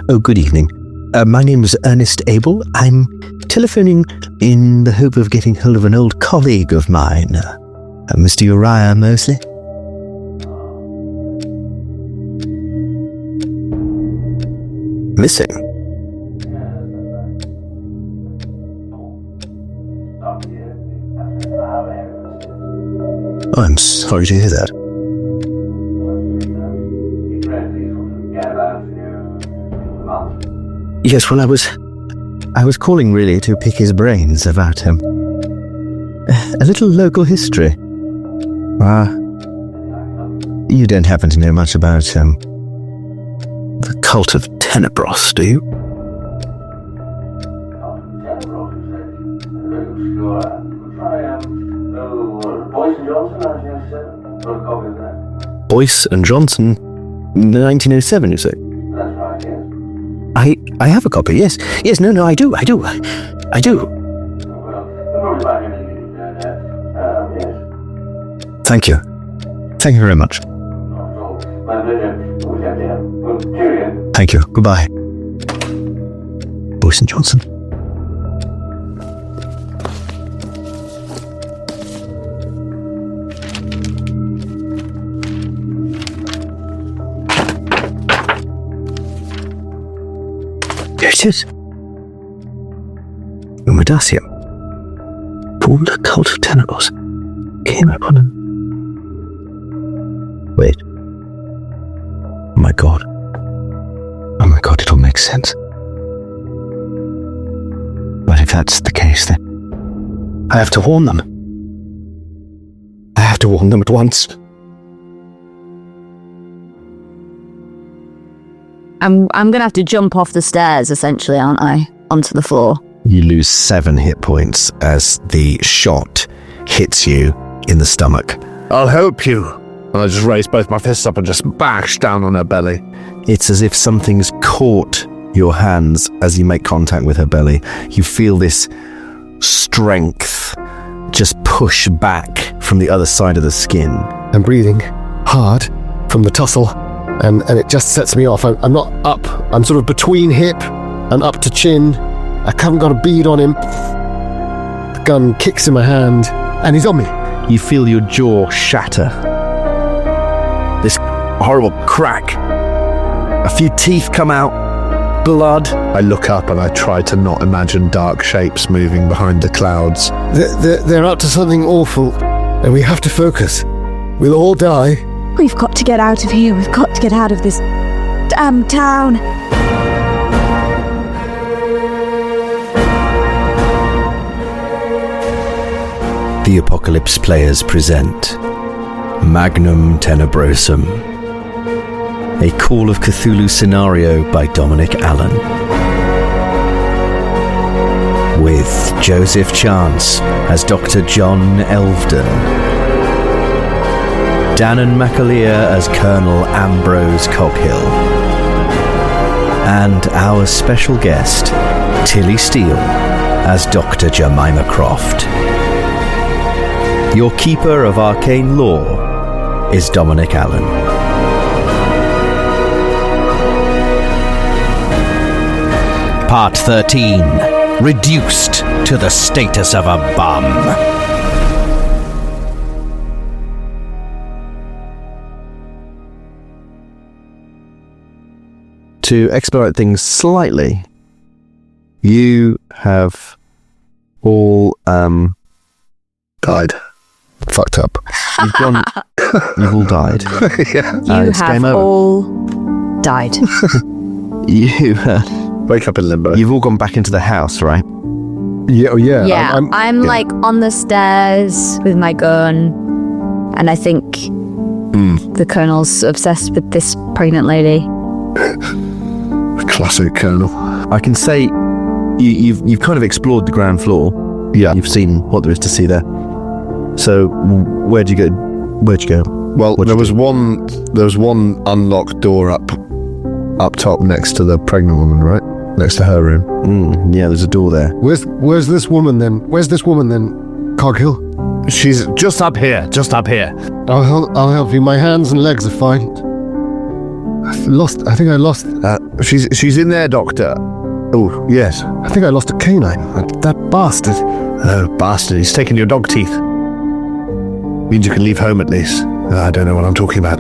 Oh, good evening. My name is Ernest Abel. I'm telephoning in the hope of getting hold of an old colleague of mine, Mr. Uriah Mosley. Missing? Oh, I'm sorry to hear that. Yes, well, I was calling really to pick his brains about a little local history. You don't happen to know much about the cult of Tenebrosum, do you? Boyce and Johnson, 1907, you say? I have a copy, yes. Yes, no, I do. Thank you. Thank you very much. Thank you. Goodbye. Boyce and Johnson. There it is. Umadacium. Formed a cult of Tenebrosum. Came upon him. Wait. Oh my god, it all makes sense. But if that's the case, then I have to warn them. I have to warn them at once. I'm gonna have to jump off the stairs, essentially, aren't I? Onto the floor. You lose 7 hit points as the shot hits you in the stomach. I'll help you. And I just raise both my fists up and just bash down on her belly. It's as if something's caught your hands as you make contact with her belly. You feel this strength just push back from the other side of the skin. I'm breathing hard from the tussle, and it just sets me off. I'm not up. I'm sort of between hip and up to chin. I haven't got a bead on him. The gun kicks in my hand, and he's on me. You feel your jaw shatter. This horrible crack. A few teeth come out. Blood. I look up and I try to not imagine dark shapes moving behind the clouds. They're up to something awful, and we have to focus. We'll all die. We've got to get out of here. We've got to get out of this damn town. The Apocalypse Players present Magnum Tenebrosum, a Call of Cthulhu scenario by Dominic Allen, with Joseph Chance as Dr. John Elvedon, Danann McAleer as Colonel Ambrose Coghill, and our special guest, Tilly Steele, as Dr. Jemima Croft. Your keeper of arcane lore is Dominic Allen. Part 13. Reduced to the status of a bum. To expedite things slightly, you have all Died. Fucked up. You've gone. You've all died. Yeah. You it's have game over. all died. You. Wake up in limbo. You've all gone back into the house, right? Yeah, oh yeah. Yeah, I'm like on the stairs with my gun, and I think the Colonel's obsessed with this pregnant lady. Classic Colonel. I can say you've kind of explored the ground floor. Yeah. You've seen what there is to see there. So where'd you go? Well, there was one unlocked door up top next to the pregnant woman, right? Next to her room. Yeah, there's a door there. Where's this woman then? Coghill? She's just up here. I'll help you. My hands and legs are fine. I think I lost. She's in there, Doctor. Oh, yes. I think I lost a canine. That bastard. Oh, bastard, he's taken your dog teeth. Means you can leave home at least. I don't know what I'm talking about.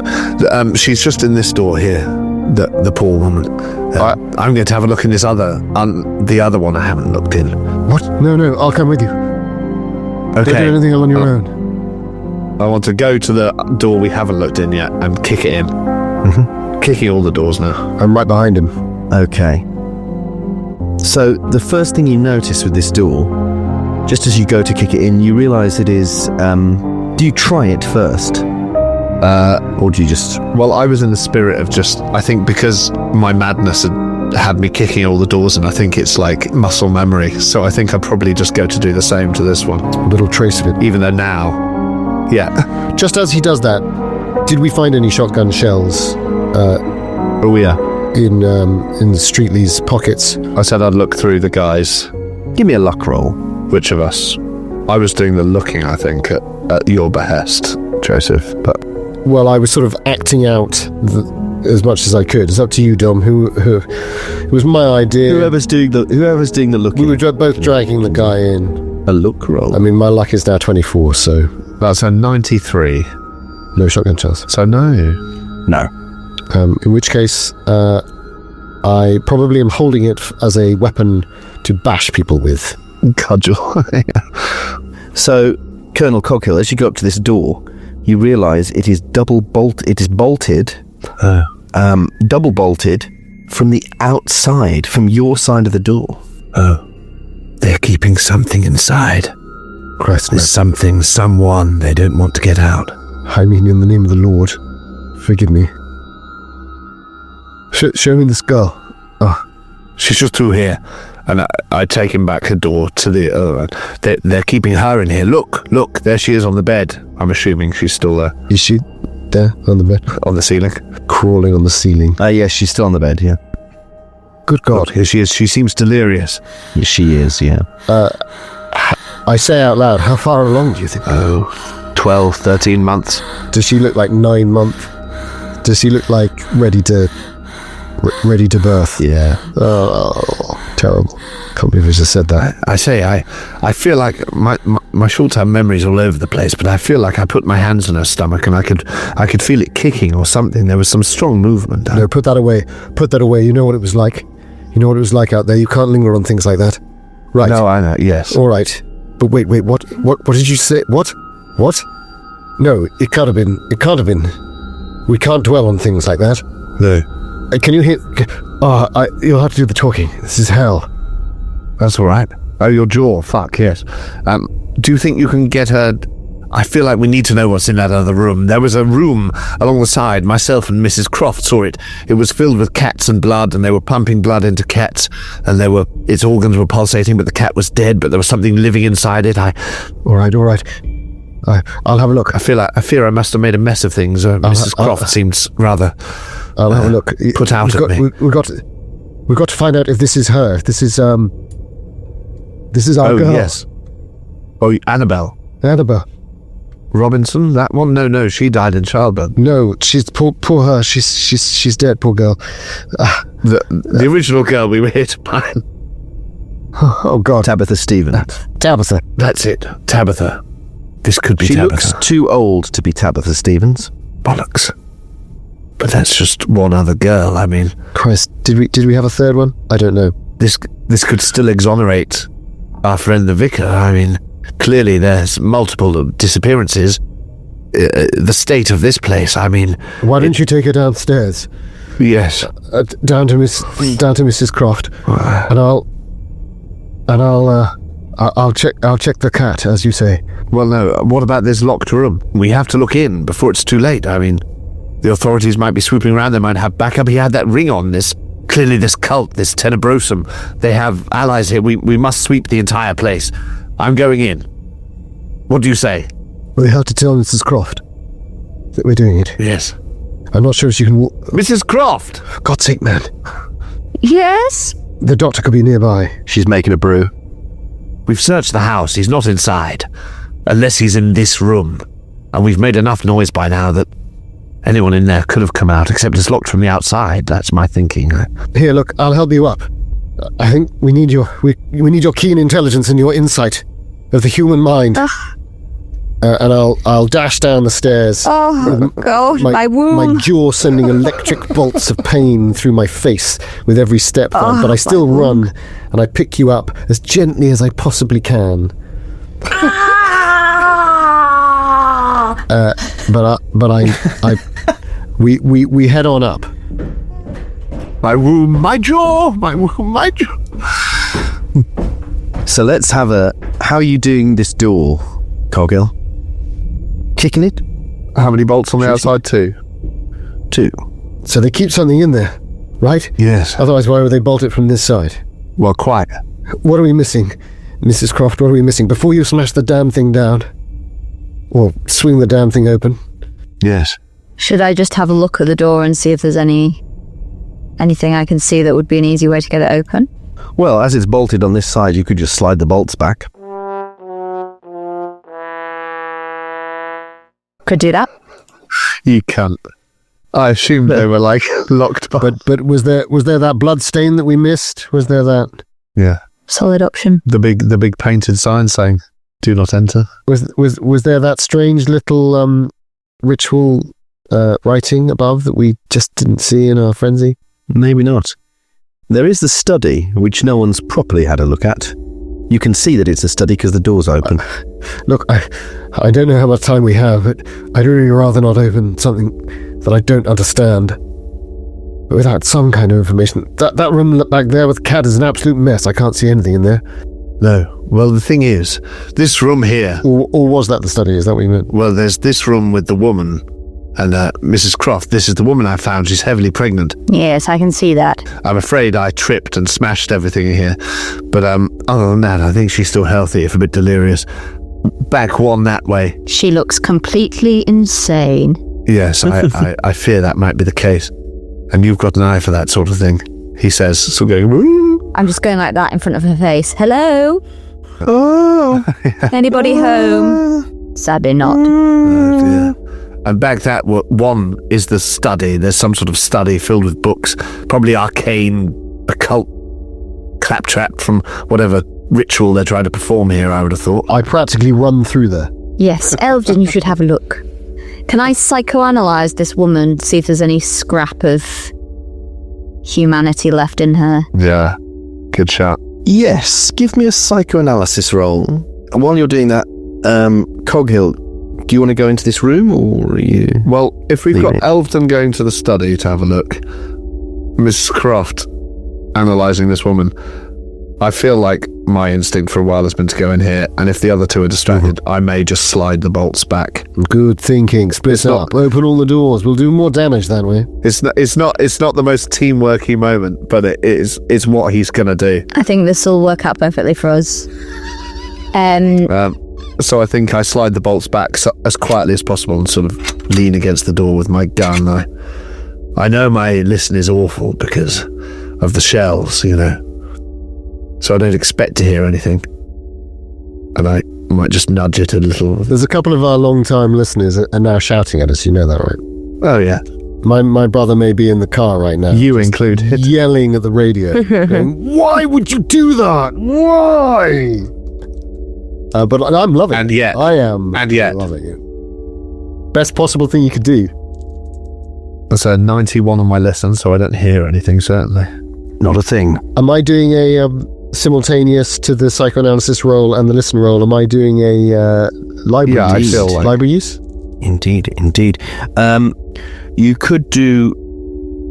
She's just in this door here, the poor woman. I'm going to have a look in this the other one I haven't looked in. What? No, I'll come with you. Okay. Don't do anything on your own. I want to go to the door we haven't looked in yet and kick it in. Mm-hmm. Kicking all the doors now. I'm right behind him. Okay. So the first thing you notice with this door, just as you go to kick it in, you realise it is... do you try it first? Or do you just... Well, I was in the spirit of just... I think because my madness had me kicking all the doors, and I think it's like muscle memory. So I think I'd probably just go to do the same to this one. A little trace of it. Even though now... Yeah. Just as he does that, did we find any shotgun shells Oh, yeah. in Streetley's pockets? I said I'd look through the guys. Give me a luck roll. Which of us? I was doing the looking, I think, at your behest, Joseph. But well, I was sort of acting out as much as I could. It's up to you, Dom. Who it was my idea. Whoever's doing the looking. We were both dragging the guy in. A look roll. I mean, my luck is now 24, so that's a 93. no shotgun shells. So no. No. In which case, I probably am holding it as a weapon to bash people with. Cudgel. So, Colonel Coghill, as you go up to this door, you realise it is bolted, double bolted from the outside, from your side of the door. Oh. They're keeping something inside. Christ, There's something, someone they don't want to get out. I mean, in the name of the Lord, forgive me. Show me this girl. Oh, she's just through here. And I take him back the door to the other one. They're keeping her in here. Look, there she is on the bed. I'm assuming she's still there. Is she there on the bed? On the ceiling? Crawling on the ceiling. Yes, she's still on the bed, yeah. Good God. Here she is. She seems delirious. Yes, she is, yeah. I say out loud, how far along do you think? 12, 13 months. Does she look like 9 months? Does she look like ready to birth? Yeah. Oh, terrible. Can't believe I just said that. I say, I feel like my short-term memory's all over the place, but I feel like I put my hands on her stomach and I could feel it kicking or something. There was some strong movement. No, put that away. Put that away. You know what it was like. You know what it was like out there. You can't linger on things like that. Right. No, I know, yes. All right. But wait, what did you say? What? No, it can't have been. We can't dwell on things like that. No. Can you hear? You'll have to do the talking. This is hell. That's all right. Oh, your jaw. Fuck, yes. Do you think you can get her... I feel like we need to know what's in that other room. There was a room along the side. Myself and Mrs. Croft saw it. It was filled with cats and blood, and they were pumping blood into cats, and its organs were pulsating, but the cat was dead, but there was something living inside it. All right. I'll have a look. I fear I must have made a mess of things. Mrs. Croft seems rather... I'll have a look. Put out at me. We've got to find out if this is her. This is our girl. Yes. Oh, Annabelle. Robinson, that one? No, she died in childbirth. No, she's poor her. She's dead, poor girl. The original girl we were here to find. Oh God, Tabitha Stevens. Tabitha. That's it, Tabitha. This could be Tabitha. She looks too old to be Tabitha Stevens. Bollocks. But that's just one other girl. I mean, Christ, did we have a third one? I don't know. This could still exonerate our friend the vicar. I mean, clearly there's multiple disappearances. The state of this place, I mean... Why don't you take her downstairs? Yes. Down to Mrs. Croft, and I'll check the cat, as you say. Well, no, what about this locked room? We have to look in before it's too late. I mean, the authorities might be swooping around, they might have backup. He had that ring on, this cult, this Tenebrosum. They have allies here. We must sweep the entire place. I'm going in. What do you say? We have to tell Mrs. Croft that we're doing it. Yes. I'm not sure if she can... Mrs. Croft! God's sake, man. Yes? The doctor could be nearby. She's making a brew. We've searched the house. He's not inside. Unless he's in this room. And we've made enough noise by now that anyone in there could have come out, except it's locked from the outside. That's my thinking. Here, look, I'll help you up. I think we need your keen intelligence and your insight of the human mind. And I'll dash down the stairs. Oh, God, my womb. My jaw sending electric bolts of pain through my face with every step. But I still run, and I pick you up as gently as I possibly can. We head on up. My womb, my jaw, my womb, my jaw. So let's have how are you doing this door, Coghill? Kicking it? How many bolts on the outside? 2. 2. So they keep something in there, right? Yes. Otherwise, why would they bolt it from this side? Well, quite. What are we missing, Mrs. Croft? What are we missing? Before you smash the damn thing down, or swing the damn thing open. Yes. Should I just have a look at the door and see if there's anything I can see that would be an easy way to get it open? Well, as it's bolted on this side, you could just slide the bolts back. Could do that. You can't. I assumed they were locked behind. But was there that blood stain that we missed? Was there that? Yeah. Solid option. The big painted sign saying "Do not enter." Was there that strange little ritual writing above that we just didn't see in our frenzy? Maybe not. There is the study, which no one's properly had a look at. You can see that it's a study because the door's open. Look, I don't know how much time we have, but I'd really rather not open something that I don't understand. But without some kind of information. That room back there with the cat is an absolute mess. I can't see anything in there. No. Well, the thing is, this room here... Or was that the study? Is that what you meant? Well, there's this room with the woman... And Mrs. Croft, this is the woman I found. She's heavily pregnant. Yes, I can see that. I'm afraid I tripped and smashed everything in here. But other than that, I think she's still healthy, if a bit delirious. Back one that way. She looks completely insane. Yes, I fear that might be the case. And you've got an eye for that sort of thing, he says, still going... Woo! I'm just going like that in front of her face. Hello? Oh! Anybody home? Sadly not. Oh, dear. And back that one is the study. There's some sort of study filled with books, probably arcane, occult claptrap from whatever ritual they're trying to perform here, I would have thought. I practically run through there. Yes, Elvedon, you should have a look. Can I psychoanalyze this woman, see if there's any scrap of humanity left in her? Yeah, good shot. Yes, give me a psychoanalysis roll. And while you're doing that, Coghill, do you want to go into this room, or are you... Well, if we've got it? Elvedon going to the study to have a look, Mrs. Croft analysing this woman, I feel like my instinct for a while has been to go in here, and if the other two are distracted, I may just slide the bolts back. Good thinking. Split up. Open all the doors. We'll do more damage that way. It's not the most teamworky moment, but it's what he's going to do. I think this will work out perfectly for us. So I think I slide the bolts back as quietly as possible and sort of lean against the door with my gun. I know my listen is awful because of the shells, you know. So I don't expect to hear anything. And I might just nudge it a little. There's a couple of our long-time listeners are now shouting at us. You know that, right? Oh, yeah. My brother may be in the car right now. You included. Yelling at the radio. Going, why would you do that? Why? But I'm loving it. And yet. I am. And yet. Loving it. Best possible thing you could do. That's a 91 on my listen, so I don't hear anything, certainly. Not a thing. Am I doing a simultaneous to the psychoanalysis roll and the listen roll? Am I doing a library Yeah, use? I feel like... Library use? Indeed. You could do...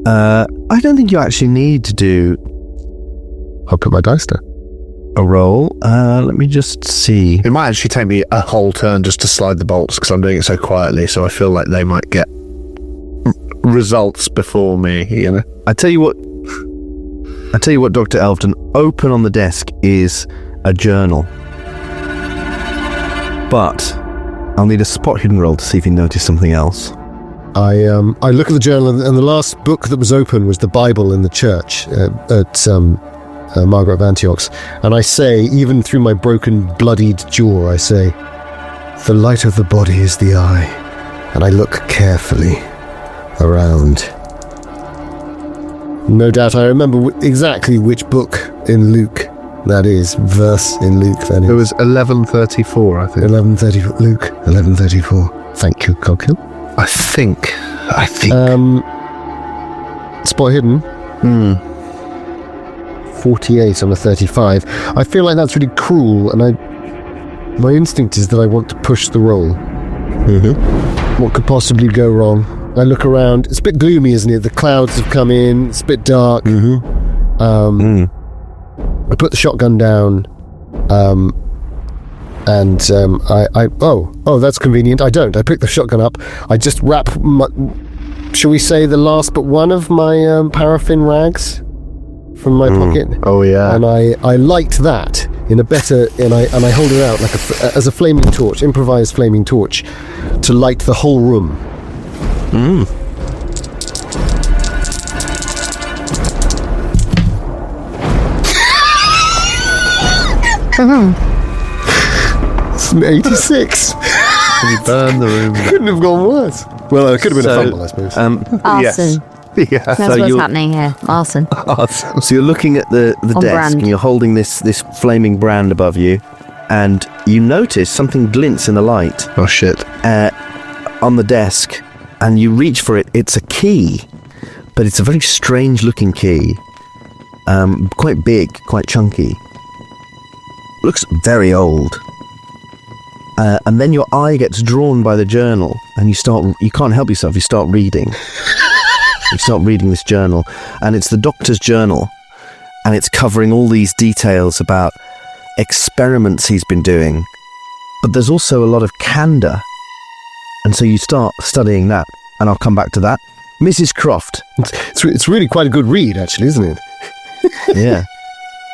I don't think you actually need to do I'll put my dice down. a roll. Let me just see. It might actually take me a whole turn just to slide the bolts because I'm doing it so quietly, so I feel like they might get results before me, you know? I tell you what, Dr. Elvedon, open on the desk is a journal. But I'll need a spot hidden roll to see if you notice something else. I look at the journal, and the last book that was open was the Bible in the church at Margaret of Antioch's. And I say, even through my broken, bloodied jaw, I say, the light of the body is the eye. And I look carefully around. No doubt I remember exactly which book in Luke that is, verse in Luke that is. It was 1134, I think. 1134, Luke, 1134. Thank you, Coghill. I think. Spot hidden. 48 on a 35. I feel like that's really cruel, and my instinct is that I want to push the roll. What could possibly go wrong? I look around. It's a bit gloomy, isn't it? The clouds have come in. It's a bit dark. I put the shotgun down, and that's convenient. I don't. I pick the shotgun up. I just wrap, shall we say, the last but one of my paraffin rags from my pocket. Oh yeah. And I light that in a better, and I hold it out like as a flaming torch, improvised flaming torch, to light the whole room. It's an 86. You burned the room. Couldn't have gone worse. Well, it could have been a fumble, I suppose. Arson. Yeah. That's what's happening here. Arson. So you're looking at the desk brand. and you're holding this flaming brand above you, and you notice something glints in the light Oh shit. on the desk, and you reach for it. It's a key, but it's a very strange looking key. Quite big, quite chunky. Looks very old. And then your eye gets drawn by the journal, and you can't help yourself, you start reading. You start reading this journal, and it's the doctor's journal, and it's covering all these details about experiments he's been doing. But there's also a lot of candor, and so you start studying that, and I'll come back to that. Mrs. Croft. It's really quite a good read, actually, isn't it? Yeah.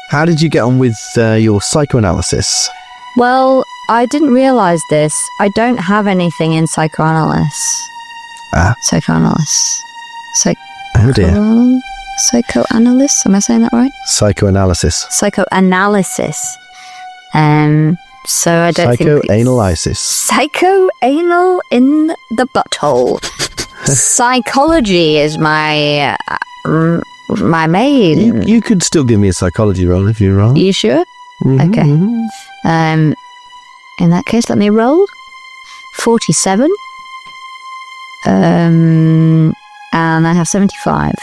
How did you get on with your psychoanalysis? Well, I didn't realise this. I don't have anything in psychoanalysis. Psychoanalysis. Oh dear. Psychoanalysis? Am I saying that right? Psychoanalysis. Psychoanalysis. So I don't think... Psychoanalysis. Psychoanal in the butthole. Psychology is my main... You could still give me a psychology roll if you're wrong. You sure? Okay. In that case, let me roll. 47. And I have 75.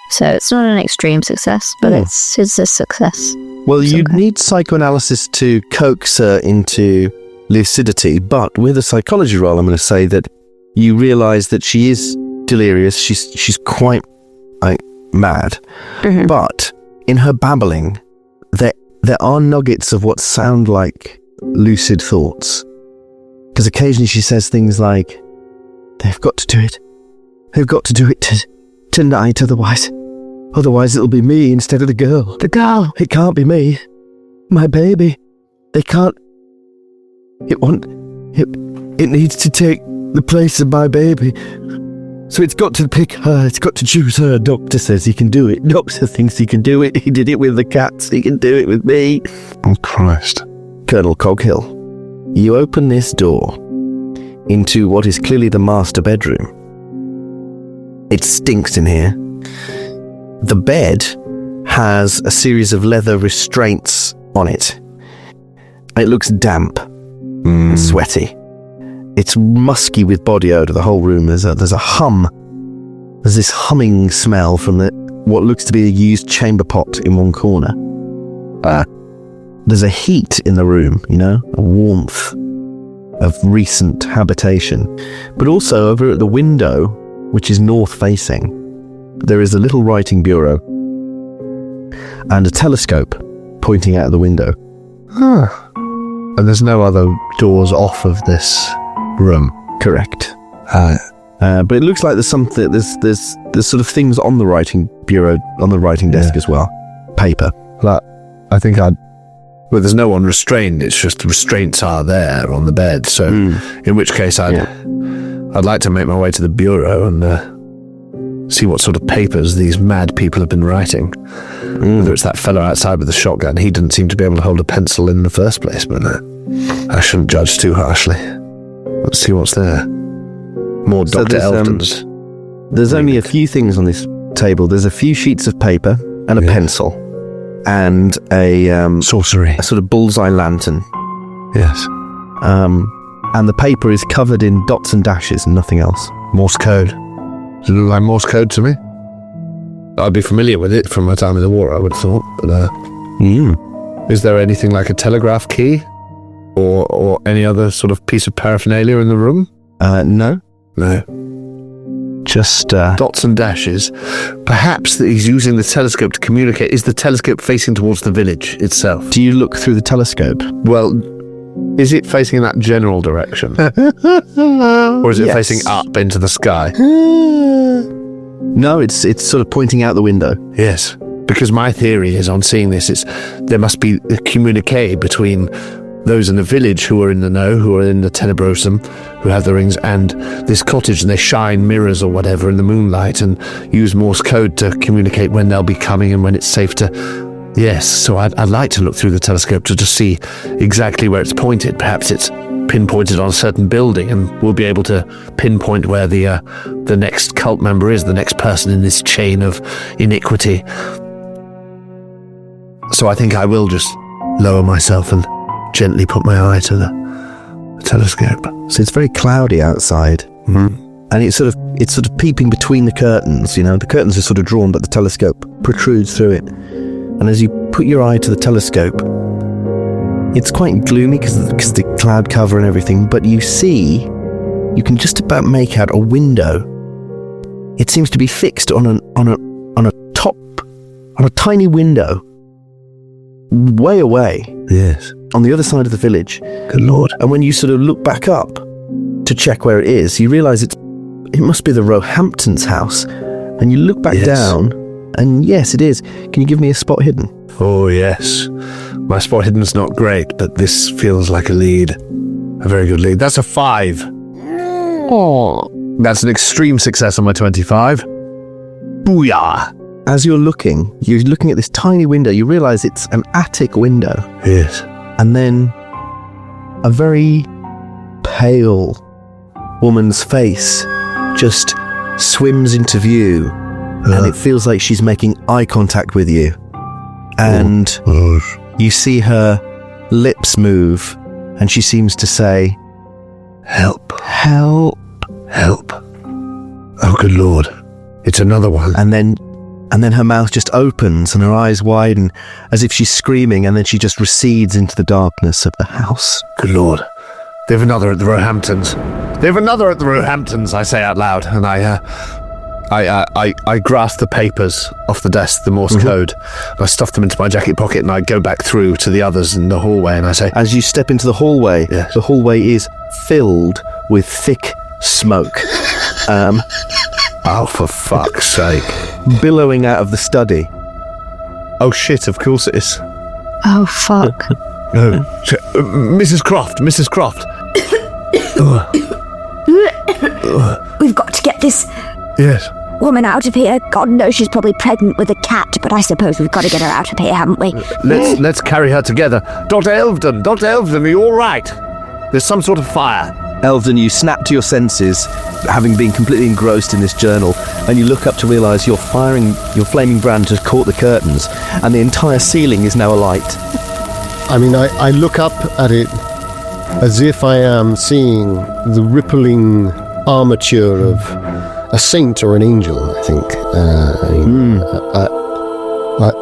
So it's not an extreme success, but it's a success. Well, you'd need psychoanalysis to coax her into lucidity, but with a psychology roll, I'm going to say that you realise that she is delirious. She's quite mad, but in her babbling, there are nuggets of what sound like lucid thoughts. Because occasionally she says things like, "They've got to do it. They've got to do it tonight, otherwise it'll be me instead of the girl. The girl. It can't be me. My baby. They can't. It needs to take the place of my baby. So it's got to pick her. It's got to choose her. Doctor says he can do it. Doctor thinks he can do it. He did it with the cats. He can do it with me." Oh Christ. Colonel Coghill, you open this door into what is clearly the master bedroom. It stinks in here. The bed has a series of leather restraints on it. It looks damp and sweaty. It's musky with body odour, the whole room. There's a hum. There's this humming smell from what looks to be a used chamber pot in one corner. There's a heat in the room, a warmth of recent habitation. But also over at the window, which is north-facing, there is a little writing bureau and a telescope pointing out of the window. And there's no other doors off of this room. Correct. But it looks like there's something. There's sort of things on the writing bureau, on the writing desk as well. Paper. I think well, there's no one restrained. It's just the restraints are there on the bed. So, in which case, I'd like to make my way to the bureau and see what sort of papers these mad people have been writing. Whether it's that fellow outside with the shotgun, he didn't seem to be able to hold a pencil in the first place. But I shouldn't judge too harshly. Let's see what's there. More Dr. Elvedons. There's only a few things on this table. There's a few sheets of paper and a pencil and a sorcery, a sort of bullseye lantern. Yes. And the paper is covered in dots and dashes and nothing else. Morse code. Does it look like Morse code to me? I'd be familiar with it from my time in the war, I would have thought. But is there anything like a telegraph key or any other sort of piece of paraphernalia in the room? No. Just dots and dashes. Perhaps that he's using the telescope to communicate. Is the telescope facing towards the village itself? Do you look through the telescope? Well, is it facing in that general direction? Or is it facing up into the sky? No, it's sort of pointing out the window. Yes, because my theory is on seeing this, there must be a communique between those in the village who are in the know, who are in the Tenebrosum, who have the rings, and this cottage, and they shine mirrors or whatever in the moonlight and use Morse code to communicate when they'll be coming and when it's safe to... Yes, so I'd like to look through the telescope to just see exactly where it's pointed. Perhaps it's pinpointed on a certain building and we'll be able to pinpoint where the next cult member is, the next person in this chain of iniquity. So I think I will just lower myself and gently put my eye to the telescope. So it's very cloudy outside. Mm-hmm. And it's sort of peeping between the curtains, you know. The curtains are sort of drawn, but the telescope protrudes through it. And as you put your eye to the telescope, it's quite gloomy because of the cloud cover and everything, but you can just about make out a window. It seems to be fixed on a tiny window, way away. Yes. On the other side of the village. Good Lord. And when you sort of look back up to check where it is, you realise it must be the Roehampton's house. And you look back down, and yes, it is. Can you give me a spot hidden? Oh, yes. My spot hidden's not great, but this feels like a lead. A very good lead. That's a 5. Oh, that's an extreme success on my 25. Booyah! As you're looking at this tiny window, you realise it's an attic window. Yes. And then a very pale woman's face just swims into view. And it feels like she's making eye contact with you. And you see her lips move, and she seems to say, Help. Help. Help. Oh, good Lord. It's another one. And then her mouth just opens and her eyes widen as if she's screaming, and then she just recedes into the darkness of the house. Good Lord. They've another at the Roehamptons. They've another at the Roehamptons, I say out loud, and I grasp the papers off the desk, the Morse code, and I stuff them into my jacket pocket, and I go back through to the others in the hallway, and I say... As you step into the hallway, the hallway is filled with thick smoke. Oh, for fuck's sake. Billowing out of the study. Oh, shit, of course it is. Oh, fuck. Mrs. Croft. We've got to get this Yes. woman out of here. God knows she's probably pregnant with a cat, but I suppose we've got to get her out of here, haven't we? Let's carry her together. Dr. Elvedon, are you all right? There's some sort of fire. Elvedon, you snap to your senses, having been completely engrossed in this journal, and you look up to realise your flaming brand has caught the curtains, and the entire ceiling is now alight. I mean, I look up at it as if I am seeing the rippling armature of a saint or an angel, I think.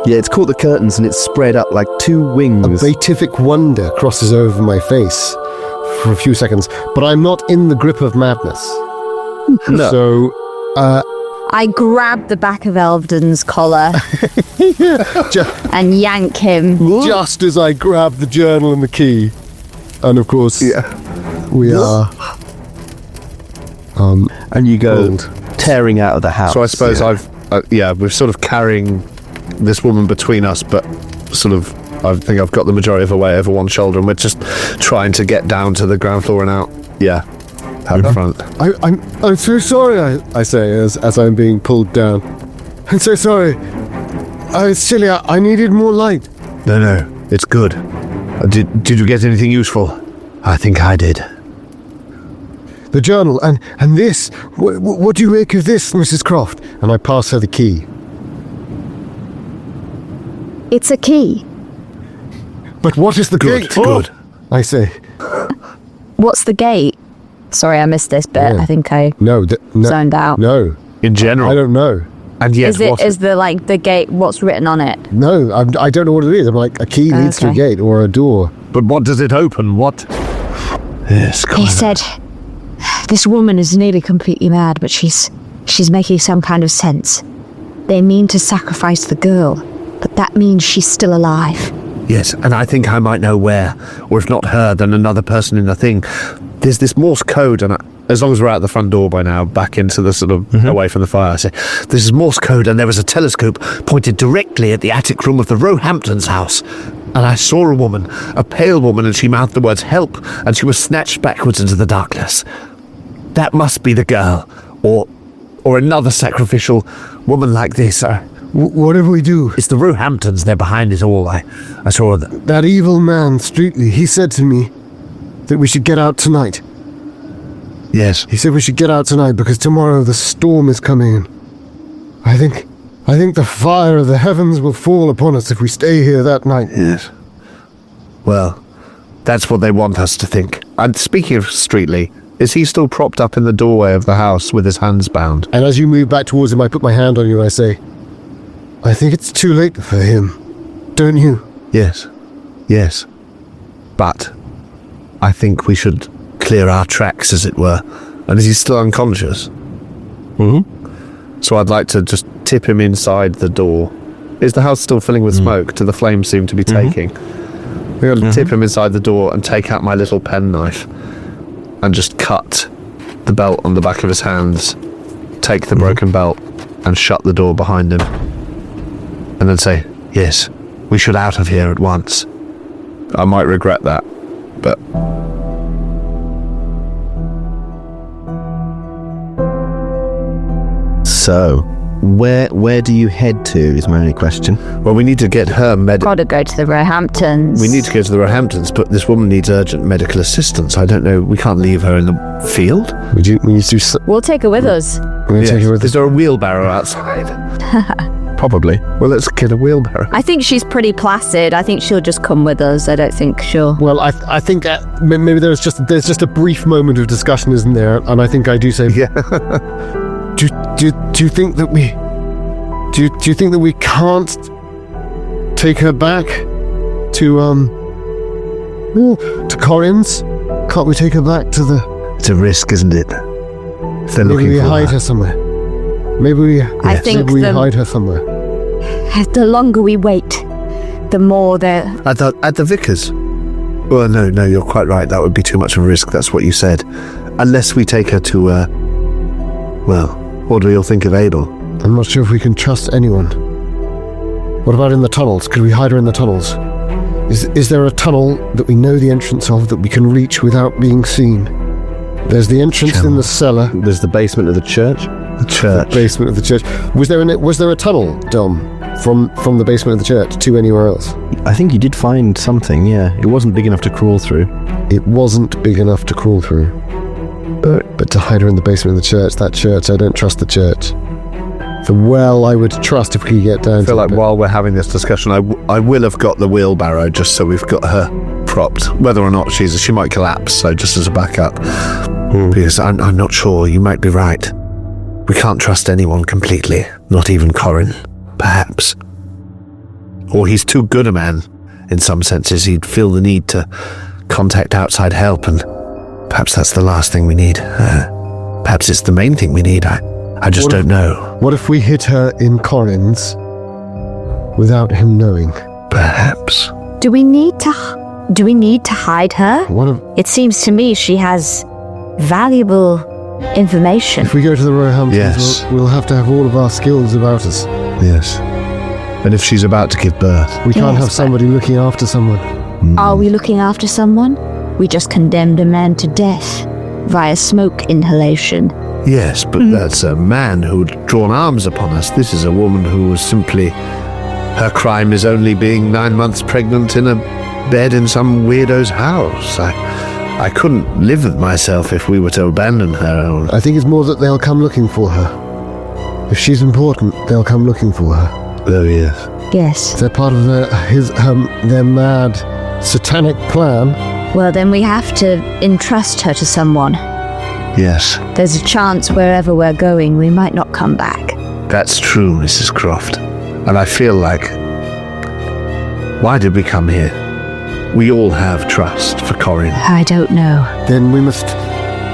Yeah, it's caught the curtains and it's spread up like two wings. A beatific wonder crosses over my face for a few seconds, but I'm not in the grip of madness. No. So, I grab the back of Elvedon's collar and yank him. just as I grab the journal and the key, and of course, we are... and you go pulled. tearing out of the house. So I suppose we're sort of carrying this woman between us, but sort of, I think I've got the majority of her weight over one shoulder, and we're just trying to get down to the ground floor and out. Yeah. Out the front. I'm so sorry, I say as I'm being pulled down. I'm so sorry. It's silly. I needed more light. No, it's good. Did you get anything useful? I think I did. the journal, and this. What do you make of this, Mrs. Croft? And I pass her the key. It's a key. But what is the gate? Good. I say. What's the gate? Sorry, I missed this bit. Yeah. I think I No, zoned out. No, In general. I don't know. And yet, Is the gate, what's written on it? No, I don't know what it is. I'm like, a key leads to a Okay. gate or a door. But what does it open? What? Yes, He said, this woman is nearly completely mad, but she's making some kind of sense. They mean to sacrifice the girl, but that means she's still alive. Yes, and I think I might know where, or if not her, then another person in the thing. There's this Morse code, and as long as we're out the front door by now, back into the sort of away from the fire, I say, this is Morse code, and there was a telescope pointed directly at the attic room of the Roehamptons' house. And I saw a woman, a pale woman, and she mouthed the words, help, and she was snatched backwards into the darkness. That must be the girl, or another sacrificial woman like this. Whatever we do, It's the Roehamptons, they're behind it all. I saw them. that evil man, Streetley, he said to me that we should get out tonight. Yes. He said we should get out tonight because tomorrow the storm is coming in. I think the fire of the heavens will fall upon us if we stay here that night. Yes. Well, that's what they want us to think. And speaking of Streetley, is he still propped up in the doorway of the house with his hands bound? And as you move back towards him, I put my hand on you and I say, I think it's too late for him. Don't you? Yes. Yes. But I think we should clear our tracks, as it were. And is he still unconscious? Mm-hmm. So I'd like to just tip him inside the door. Is the house still filling with smoke? Do the flames seem to be taking? I'm going to tip him inside the door and take out my little penknife and just cut the belt on the back of his hands, take the broken belt and shut the door behind him. And then say, yes, we should out of here at once. I might regret that, but... So, where do you head to is my only question. Well, we need to get her Gotta go to the Roehamptons. We need to go to the Roehamptons, but this woman needs urgent medical assistance. I don't know, we can't leave her in the field. We need to do We'll take her with us. we're going to take her with Is us. there a wheelbarrow outside? Probably. Well, let's get a wheelbarrow. I think she's pretty placid. I think she'll just come with us. I don't think she'll... Well, I think maybe there's just a brief moment of discussion, isn't there? And I think I do say, Yeah. do you think that we do you think that we can't take her back to Corin's? Can't we take her back to the? It's a risk, isn't it? If they're Maybe looking we for hide her. her somewhere. Maybe we hide her somewhere. The longer we wait, the more the... At the vicar's? Well, no, you're quite right. That would be too much of a risk. That's what you said. Unless we take her to, well, what do we all think of Adel? I'm not sure if we can trust anyone. What about in the tunnels? Could we hide her in the tunnels? Is there a tunnel that we know the entrance of that we can reach without being seen? There's the entrance in the cellar. There's the basement of the church. The church. Basement of the church. Was there a tunnel, Dom, from the basement of the church to anywhere else? I think you did find something, yeah. It wasn't big enough to crawl through. It wasn't big enough to crawl through. But to hide her in the basement of the church, that church, I don't trust the church. The well I would trust if we could get down I feel to like it. while we're having this discussion, I will have got the wheelbarrow just so we've got her propped. Whether or not she might collapse, so just as a backup. Because I'm not sure, you might be right. We can't trust anyone completely, not even Corin, perhaps. Or he's too good a man. In some senses, he'd feel the need to contact outside help, and perhaps that's the last thing we need. Perhaps it's the main thing we need. I just don't know. What if we hit her in Corin's without him knowing? Perhaps. Do we need to hide her? What if It seems to me she has valuable information. we go to the Roehamptons, Yes. we'll have to have all of our skills about us. Yes. And if she's about to give birth. We can't Yes, have but- somebody looking after someone. Are we looking after someone? We just condemned a man to death via smoke inhalation. Yes, but that's a man who'd drawn arms upon us. This is a woman who was simply... Her crime is only being 9 months pregnant in a bed in some weirdo's house. I couldn't live with myself if we were to abandon her. I think it's more that they'll come looking for her. If she's important, they'll come looking for her. Oh, yes. Yes. They're part of their mad satanic plan. Well, then we have to entrust her to someone. Yes. There's a chance wherever we're going, we might not come back. That's true, Mrs. Croft. And I feel like... Why did we come here? We all have trust for Corin. I don't know. Then we must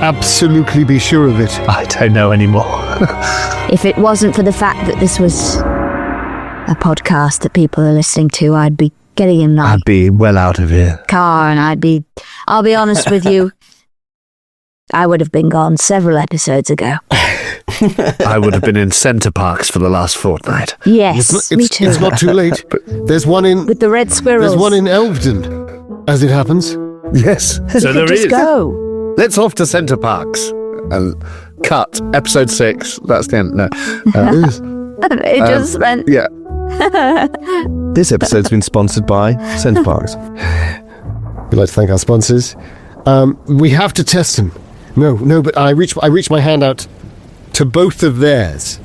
absolutely be sure of it. I don't know anymore. If it wasn't for the fact that this was a podcast that people are listening to, I'd be getting in my I'd be well out of here. car and I'll be honest with you, I would have been gone several episodes ago. I would have been in Centre Parks for the last fortnight. Yes, me too. It's not too late. There's one in... With the red squirrels. There's one in Elvedon, as it happens. Yes, We so could there just is. go. Let's off to Centre Parks. And cut. Episode 6. That's the end. No. It just went... Yeah. This episode's been sponsored by Centre Parks. We'd like to thank our sponsors. We have to test them. No, but I reach my hand out to both of theirs.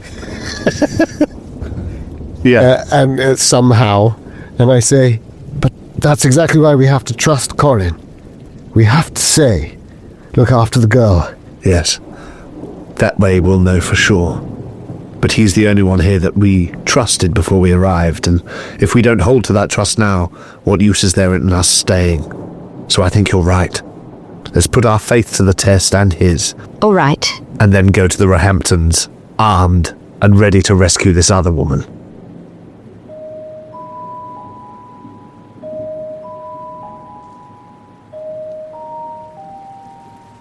Yeah. And somehow, and I say, but that's exactly why we have to trust Corin. We have to say, look after the girl. Yes. That way we'll know for sure. But he's the only one here that we trusted before we arrived, and if we don't hold to that trust now, what use is there in us staying? So I think you're right. Let's put our faith to the test and his. All right. And then go to the Roehamptons, armed and ready to rescue this other woman.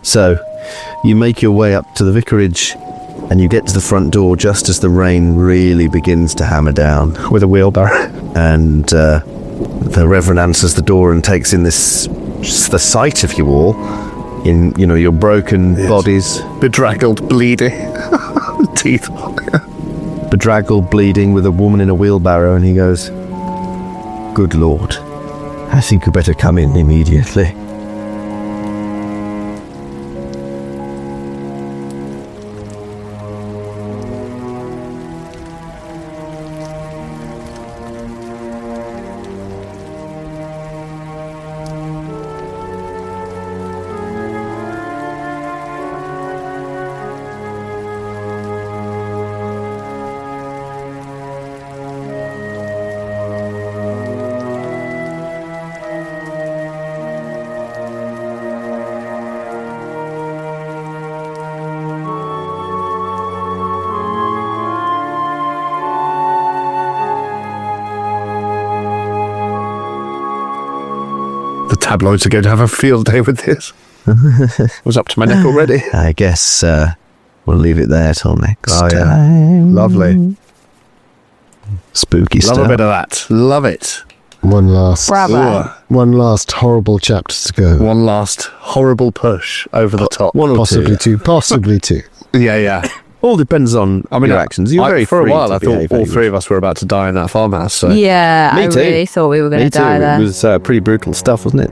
So, you make your way up to the vicarage, and you get to the front door just as the rain really begins to hammer down. With a wheelbarrow. And the Reverend answers the door and takes in the sight of you all, in, your broken bodies. Bedraggled, bleeding. Teeth. Bedraggled, bleeding, with a woman in a wheelbarrow, and he goes, "Good Lord, I think you better come in immediately." The tabloids are going to have a field day with this. I was up to my neck already. I guess we'll leave it there till next Oh, yeah. time. Lovely. Spooky Love stuff. a bit of that. Love it. One last horrible chapter to go. One last horrible push over the top. One or Possibly two. two. Possibly two. Yeah. All depends on your actions. You're very for a free while, to I behave thought all how you three wish. of us were about to die in that farmhouse. So Yeah, Me I too. really thought we were going Me to too. die there. It was pretty brutal stuff, wasn't it?